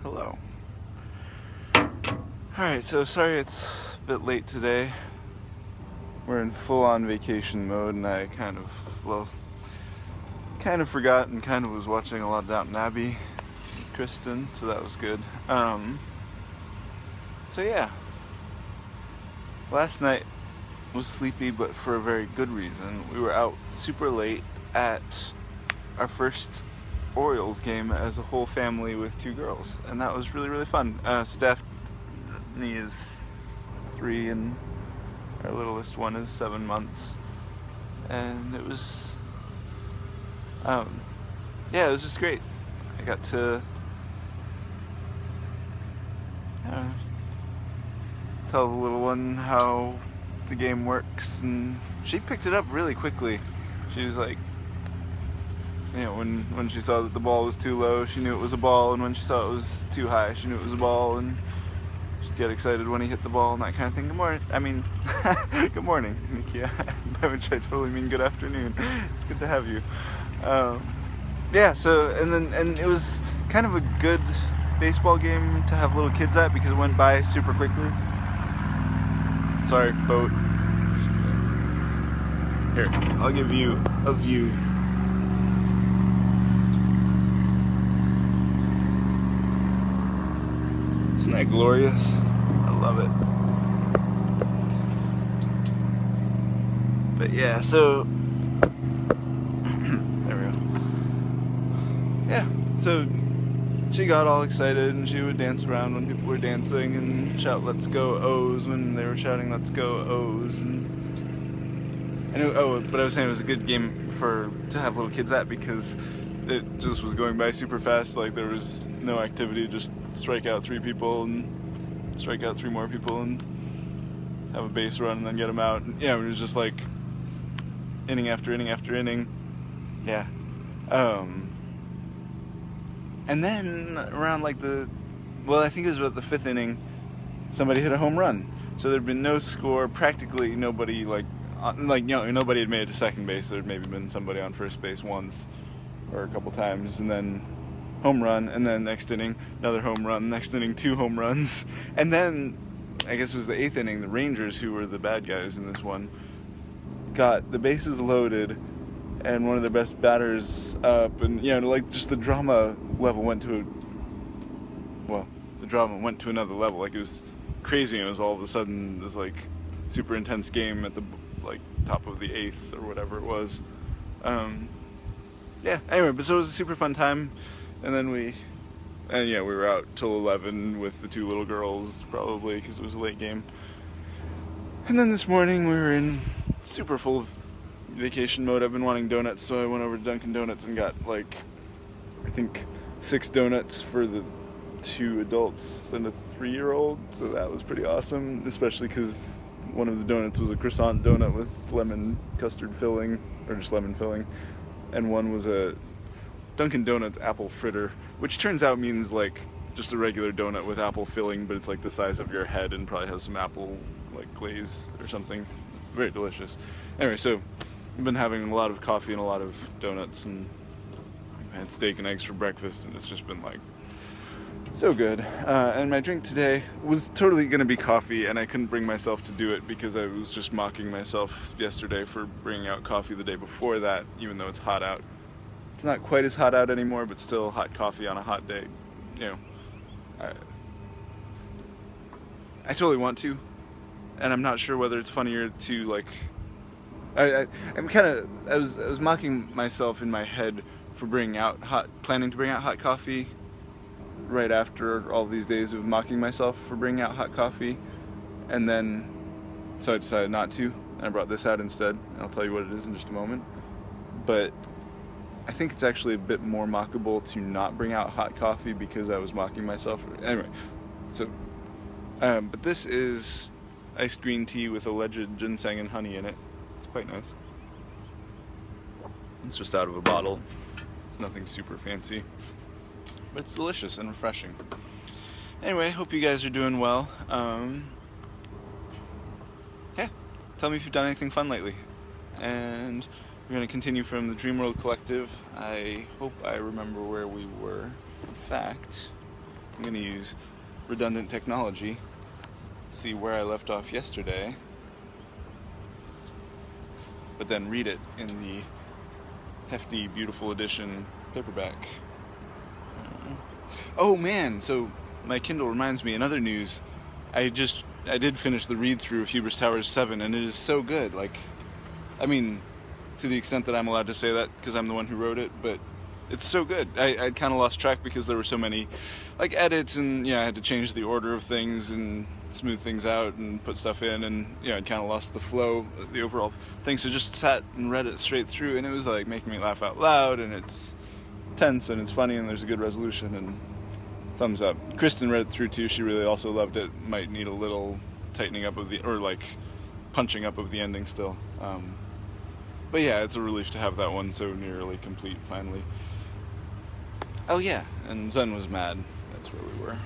Hello. Alright, so sorry it's a bit late today. We're in full-on vacation mode, and I kind of forgot and kind of was watching a lot of Downton Abbey with Kristen, so that was good. So yeah. Last night was sleepy, but for a very good reason. We were out super late at our first Orioles game as a whole family with 2 girls, and that was really, really fun. So Daphne is 3 and our littlest one is 7 months, and it was yeah, it was just great. I got to tell the little one how the game works, and she picked it up really quickly. She was like, you know, when she saw that the ball was too low, she knew it was a ball, and when she saw it was too high, she knew it was a ball, and she'd get excited when he hit the ball and that kind of thing. Good morning, Nikia, by which I totally mean good afternoon. It's good to have you. Yeah, so, and it was kind of a good baseball game to have little kids at because it went by super quickly. Sorry, boat. Here, I'll give you a view. Isn't that glorious? I love it. But yeah, so there we go. Yeah, so she got all excited and she would dance around when people were dancing and shout "Let's go O's" when they were shouting "Let's go O's." But I was saying it was a good game to have little kids at because it just was going by super fast. Like there was no activity, just strike out 3 people and strike out 3 more people and have a base run and then get them out. And yeah, it was just like inning after inning after inning. Yeah. And then around like I think it was about the 5th inning, somebody hit a home run. So there'd been no score, practically nobody nobody had made it to second base. There'd maybe been somebody on first base once or a couple times, and then home run, and then next inning another home run, next inning 2 home runs, and then I guess it was the 8th inning, the Rangers, who were the bad guys in this one, got the bases loaded and one of their best batters up, and like just the drama level went to another level. Like it was crazy, and it was all of a sudden this like super intense game at the top of the 8th or whatever it was. Yeah, anyway, but so it was a super fun time, and then we were out till 11 with the 2 little girls, probably because it was a late game. And then this morning we were in super full vacation mode. I've been wanting donuts, so I went over to Dunkin' Donuts and got I think 6 donuts for the 2 adults and a 3-year-old, so that was pretty awesome, especially because one of the donuts was a croissant donut with lemon custard filling, or just lemon filling, and one was a Dunkin' Donuts apple fritter, which turns out means like just a regular donut with apple filling, but it's like the size of your head and probably has some apple glaze or something. Very delicious. Anyway, so I've been having a lot of coffee and a lot of donuts, and I had steak and eggs for breakfast, and it's just been so good. And my drink today was totally gonna be coffee, and I couldn't bring myself to do it because I was just mocking myself yesterday for bringing out coffee the day before that, even though it's hot out. It's not quite as hot out anymore, but still hot coffee on a hot day. I totally want to, and I'm not sure whether it's funnier to I was mocking myself in my head for planning to bring out hot coffee right after all these days of mocking myself for bringing out hot coffee, and then so I decided not to, and I brought this out instead, and I'll tell you what it is in just a moment. But I think it's actually a bit more mockable to not bring out hot coffee because I was mocking myself. Anyway, so but this is iced green tea with alleged ginseng and honey in it. It's quite nice. It's just out of a bottle. It's nothing super fancy, but it's delicious and refreshing. Anyway, hope you guys are doing well. Yeah, tell me if you've done anything fun lately. And we're going to continue from the Dreamworld Collective. I hope I remember where we were. In fact, I'm going to use redundant technology, see where I left off yesterday, but then read it in the hefty, beautiful edition paperback. Oh man, so my Kindle reminds me, in other news, I did finish the read-through of Hubris Towers 7, and it is so good. Like, I mean, to the extent that I'm allowed to say that because I'm the one who wrote it, but it's so good. I'd kind of lost track because there were so many, like, edits, and, I had to change the order of things and smooth things out and put stuff in, and, I'd kind of lost the flow, the overall thing, so just sat and read it straight through, and it was, like, making me laugh out loud, and it's tense, and it's funny, and there's a good resolution, and thumbs up. Kristen read it through too. She really also loved it. Might need a little tightening up of the, or like punching up of the ending still. But yeah, it's a relief to have that one so nearly complete finally. Oh yeah, and Zen was mad. That's where we were.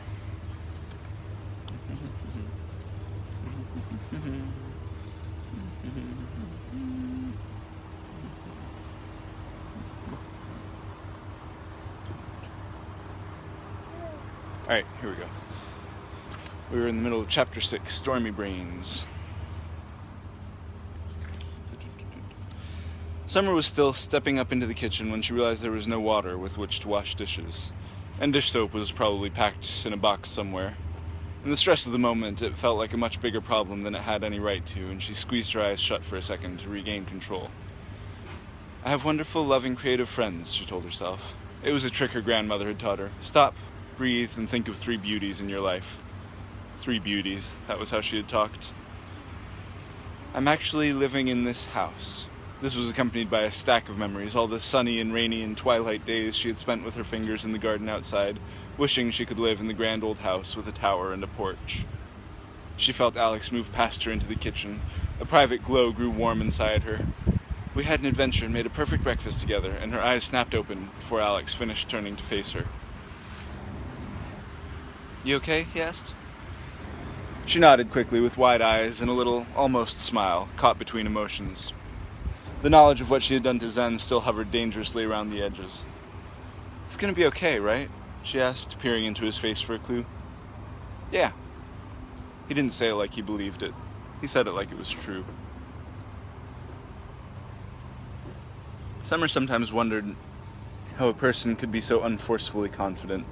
Alright, here we go. We were in the middle of Chapter 6, Stormy Brains. Summer was still stepping up into the kitchen when she realized there was no water with which to wash dishes, and dish soap was probably packed in a box somewhere. In the stress of the moment, it felt like a much bigger problem than it had any right to, and she squeezed her eyes shut for a second to regain control. I have wonderful, loving, creative friends, she told herself. It was a trick her grandmother had taught her. Stop, breathe, and think of 3 beauties in your life. 3 beauties, that was how she had talked. I'm actually living in this house. This was accompanied by a stack of memories, all the sunny and rainy and twilight days she had spent with her fingers in the garden outside, wishing she could live in the grand old house with a tower and a porch. She felt Alex move past her into the kitchen. A private glow grew warm inside her. We had an adventure and made a perfect breakfast together, and her eyes snapped open before Alex finished turning to face her. You okay? He asked. She nodded quickly with wide eyes and a little, almost smile, caught between emotions. The knowledge of what she had done to Zen still hovered dangerously around the edges. It's gonna be okay, right? She asked, peering into his face for a clue. Yeah. He didn't say it like he believed it. He said it like it was true. Summer sometimes wondered how a person could be so unforcefully confident.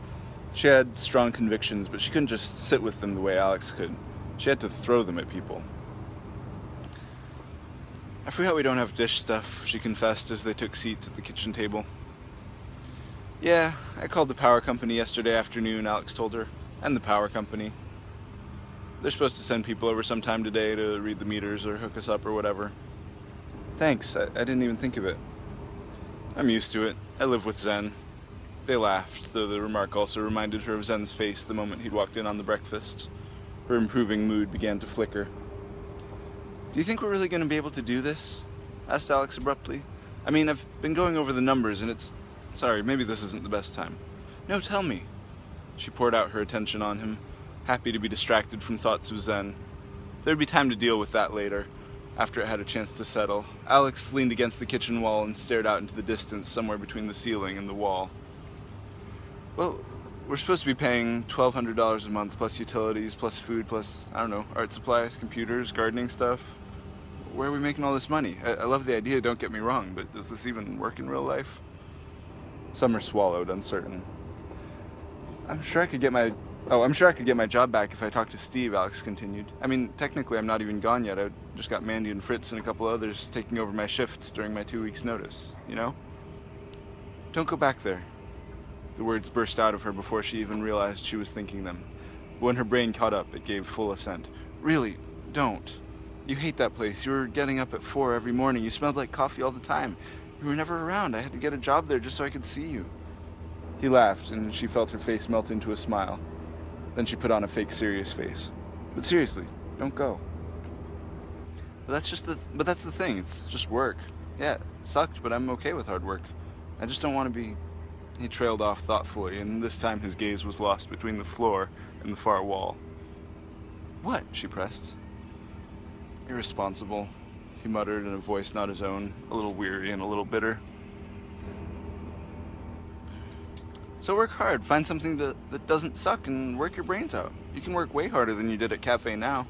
She had strong convictions, but she couldn't just sit with them the way Alex could. She had to throw them at people. I forgot we don't have dish stuff, she confessed as they took seats at the kitchen table. Yeah, I called the power company yesterday afternoon, Alex told her, and the power company. They're supposed to send people over sometime today to read the meters or hook us up or whatever. Thanks, I didn't even think of it. I'm used to it. I live with Zen. They laughed, though the remark also reminded her of Zen's face the moment he'd walked in on the breakfast. Her improving mood began to flicker. Do you think we're really going to be able to do this? Asked Alex abruptly. I mean, I've been going over the numbers and it's... Sorry, maybe this isn't the best time. No, tell me. She poured out her attention on him, happy to be distracted from thoughts of Zen. There'd be time to deal with that later, after it had a chance to settle. Alex leaned against the kitchen wall and stared out into the distance somewhere between the ceiling and the wall. Well, we're supposed to be paying $1,200 a month, plus utilities, plus food, plus, I don't know, art supplies, computers, gardening stuff. Where are we making all this money? I love the idea, don't get me wrong, but does this even work in real life? Summer swallowed, uncertain. I'm sure I could get my job back if I talked to Steve, Alex continued. I mean, technically I'm not even gone yet. I just got Mandy and Fritz and a couple others taking over my shifts during my 2 weeks' notice, you know? Don't go back there. The words burst out of her before she even realized she was thinking them. But when her brain caught up, it gave full assent. Really, don't. You hate that place. You were getting up at 4 every morning. You smelled like coffee all the time. You were never around. I had to get a job there just so I could see you. He laughed, and she felt her face melt into a smile. Then she put on a fake serious face. But seriously, don't go. But that's the thing. It's just work. Yeah, it sucked, but I'm okay with hard work. I just don't want to be... He trailed off thoughtfully, and this time his gaze was lost between the floor and the far wall. What? She pressed. Irresponsible, he muttered in a voice not his own, a little weary and a little bitter. So work hard, find something that doesn't suck and work your brains out. You can work way harder than you did at Cafe Now.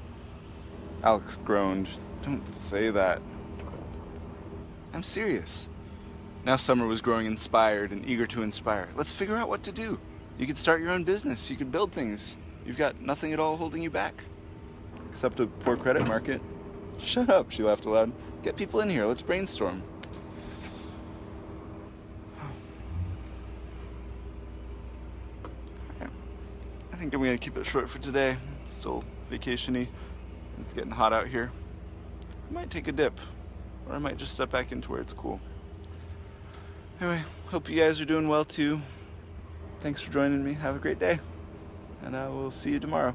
Alex groaned. Don't say that. I'm serious. Now Summer was growing inspired and eager to inspire. Let's figure out what to do. You could start your own business. You could build things. You've got nothing at all holding you back. Except a poor credit market. Shut up, she laughed aloud. Get people in here. Let's brainstorm. I think I'm going to keep it short for today. It's still vacation-y. It's getting hot out here. I might take a dip. Or I might just step back into where it's cool. Anyway, hope you guys are doing well too. Thanks for joining me. Have a great day. And I will see you tomorrow.